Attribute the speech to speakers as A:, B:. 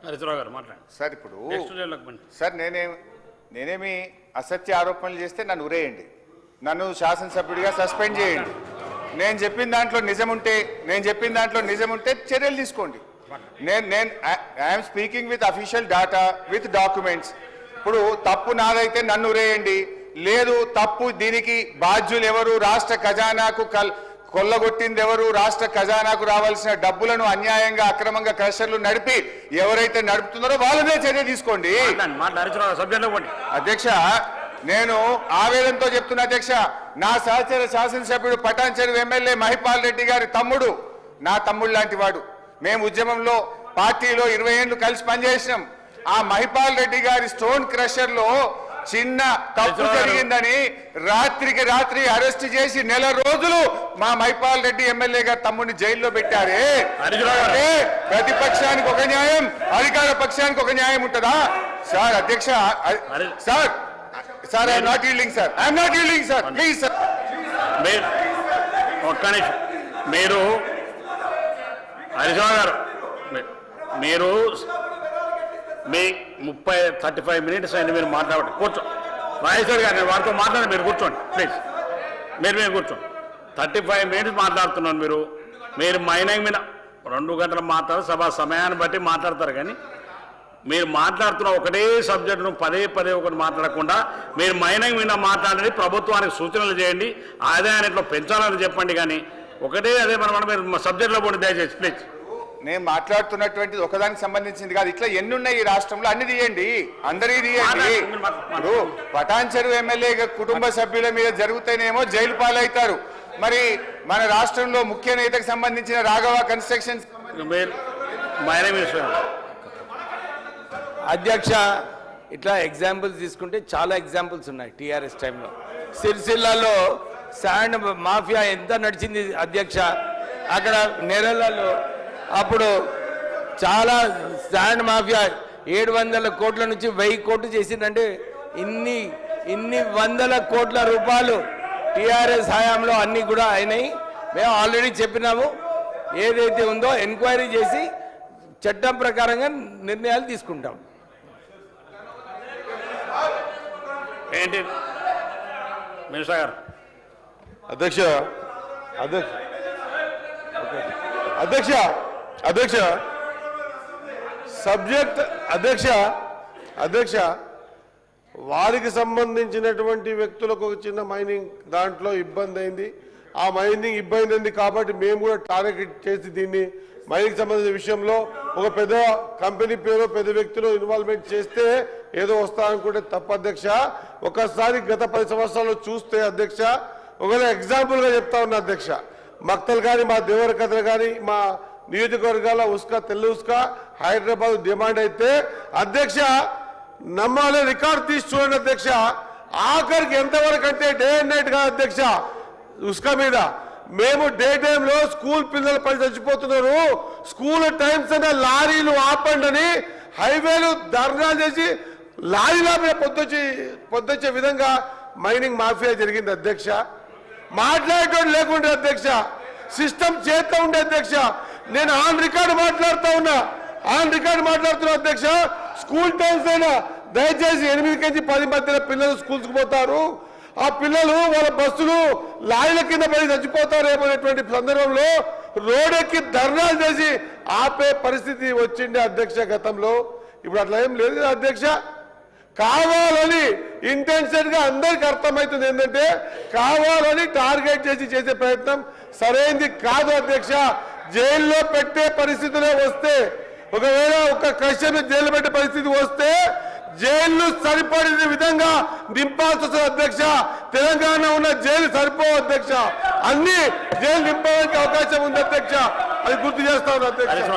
A: హరీశ్రావు గారు మాట్లాడండి
B: సార్. ఇప్పుడు
A: నెక్స్ట్
B: సార్ నేనేమి అసత్య ఆరోపణలు చేస్తే నన్ను ఉరేయండి, నన్ను శాసనసభ్యుడిగా సస్పెండ్ చేయండి. నేను చెప్పిన దాంట్లో నిజం ఉంటే చర్యలు తీసుకోండి. I'm speaking with official data with documents. ఇప్పుడు తప్పు నాదైతే నన్ను ఉరేయండి, లేదు తప్పు దీనికి బాధ్యులు ఎవరు, రాష్ట్ర ఖజానాకు కొల్లగొట్టింది ఎవరు, రాష్ట్ర ఖజానాకు రావాల్సిన డబ్బులను అన్యాయంగా అక్రమంగా క్రషర్లు నడిపి ఎవరైతే నడుపుతున్నారో వాళ్ళనే చర్య తీసుకోండి. అధ్యక్ష, నేను ఆవేదనతో చెప్తున్నా అధ్యక్ష, నా సహచర శాసనసభ్యుడు పటాన్చెరు ఎమ్మెల్యే మహిపాల్ రెడ్డి గారి తమ్ముడు నా తమ్ముడు లాంటి వాడు. మేము ఉద్యమంలో పార్టీలో 20 ఏళ్లు కలిసి పనిచేసినాం. ఆ మహిపాల్ రెడ్డి గారి స్టోన్ క్రషర్ లో చిన్న తప్పు జరిగిందని రాత్రికి రాత్రి అరెస్ట్ చేసి 1 నెల రోజులు మా మహిపాల్ రెడ్డి ఎమ్మెల్యే గారు తమ్ముడిని జైల్లో పెట్టారే. ప్రతిపక్షానికి ఒక న్యాయం, అధికార పక్షానికి ఒక న్యాయం ఉంటుందా సార్? అధ్యక్ష sir I'm not yielding sir please sir.
A: ఒక్క నిమిషం, మీరు హరీశ్రావు గారు మీరు మీ 35 మినిట్స్ అయింది మీరు మాట్లాడండి. కూర్చో రాజేశ్వర్ గారు, నేను వారితో మాట్లాడండి. మీరు కూర్చోండి ప్లీజ్. మీరు కూర్చోండి. 35 మినిట్స్ మాట్లాడుతున్నాను. మీరు మైనింగ్ మీద 2 గంటలు మాట్లాడారు. సభ సమయాన్ని బట్టి మాట్లాడతారు, కానీ మీరు మాట్లాడుతున్న ఒకటే సబ్జెక్టును పదే ఒకటి మాట్లాడకుండా మీరు మైనింగ్ మీద మాట్లాడండి. ప్రభుత్వానికి సూచనలు చేయండి, ఆదాయాన్ని ఇట్లా పెంచాలని చెప్పండి, కానీ ఒకటే అదే మీరు సబ్జెక్టులో పోండి దయచేసి ప్లీజ్.
B: నేను మాట్లాడుతున్నటువంటిది ఒకదానికి సంబంధించింది కాదు. ఇట్లా ఎన్ని ఉన్నాయి ఈ రాష్ట్రంలో అన్ని తీయండి, అందరికీ తీయండి. ఇప్పుడు పటాన్చెరు ఎమ్మెల్యే కుటుంబ సభ్యుల మీద జరుగుతేనేమో జైలు పాలవుతారు. మరి మన రాష్ట్రంలో ముఖ్య నేతకు సంబంధించిన రాఘవ కన్స్ట్రక్షన్
C: అధ్యక్ష, ఇట్లా ఎగ్జాంపుల్స్ తీసుకుంటే చాలా ఎగ్జాంపుల్స్ ఉన్నాయి. టీఆర్ఎస్ టైంలో సిరిసిల్లాలో శాండ్ మాఫియా ఎంత నడిచింది అధ్యక్ష. అక్కడ నెరలలో అప్పుడు చాలా శాండ్ మాఫియా 700 కోట్ల నుంచి 1000 కోట్లు చేసిందంటే ఇన్ని వందల కోట్ల రూపాయలు టీఆర్ఎస్ హయాంలో అన్నీ కూడా అయినాయి. మేము ఆల్రెడీ చెప్పినాము, ఏదైతే ఉందో ఎంక్వైరీ చేసి చట్టం ప్రకారంగా నిర్ణయాలు తీసుకుంటాం.
A: ఏంటి మినిస్టర్ గారు?
D: అధ్యక్ష సబ్జెక్ట్ అధ్యక్ష వారికి సంబంధించినటువంటి వ్యక్తులకు ఒక చిన్న మైనింగ్ దాంట్లో ఇబ్బంది అయింది. ఆ మైనింగ్ ఇబ్బంది అయింది కాబట్టి మేము కూడా టార్గెట్ చేసి దీన్ని మైనింగ్ సంబంధించిన విషయంలో ఒక పెద్ద కంపెనీ పేరు పెద్ద వ్యక్తులు ఇన్వాల్వ్మెంట్ చేస్తే ఏదో వస్తారనుకుంటే తప్ప అధ్యక్ష. ఒకసారి గత 10 సంవత్సరాలు చూస్తే అధ్యక్ష, ఒకవేళ ఎగ్జాంపుల్గా చెప్తా ఉన్నా అధ్యక్ష, మక్తల్ కానీ మా దేవరకథలు కానీ మా నియోజకవర్గాల ఉస్కా తెల్ల ఉస్కా హైదరాబాద్ డిమాండ్ అయితే అధ్యక్ష నమ్మాలి, రికార్డు తీసి చూడండి అధ్యక్ష. ఆఖరికి ఎంతవరకు అంటే డే అండ్ నైట్ కాదు అధ్యక్ష. ఉస్కా మీద మేము డే టైంలో స్కూల్ పిల్లలు పని చచ్చిపోతున్నారు, స్కూల్ టైమ్స్ అన్న లారీలు ఆపండి అని హైవేలు ధర్నాలు చేసి లారీల మీద పొద్దుచ్చే విధంగా మైనింగ్ మాఫియా జరిగింది అధ్యక్ష. మాట్లాడేటోడు లేకుండే అధ్యక్ష, సిస్టమ్ చేస్తూ ఉండే అధ్యక్ష. నేను ఆన్ రికార్డు మాట్లాడుతున్నా అధ్యక్ష. స్కూల్ టైమ్స్ అయినా దయచేసి 8 నుంచి 10 మధ్యలో పిల్లలు స్కూల్స్కి పోతారు. ఆ పిల్లలు వాళ్ళ బస్సులు లారీల కింద పడి చచ్చిపోతారేమనేటువంటి సందర్భంలో రోడ్డెక్కి ధర్నాలు చేసి ఆపే పరిస్థితి వచ్చిండే అధ్యక్ష గతంలో. ఇప్పుడు అట్లా ఏం లేదు అధ్యక్ష. కావాలని ఇంటెన్షన్ గా అందరికి అర్థమవుతుంది ఏంటంటే కావాలని టార్గెట్ చేసి చేసే ప్రయత్నం సరైనది కాదు అధ్యక్ష. జైల్లో పెట్టే పరిస్థితులే వస్తే, ఒకవేళ ఒక క్రషర్ జైలు పెట్టే పరిస్థితి వస్తే జైలు సరిపడిన విధంగా నింపాల్సి వస్తుంది అధ్యక్ష. తెలంగాణ ఉన్న జైలు సరిపోవు అధ్యక్ష, అన్ని జైలు నింపడానికి అవకాశం ఉంది అధ్యక్ష. అది గుర్తు చేస్తా ఉన్నా అధ్యక్ష.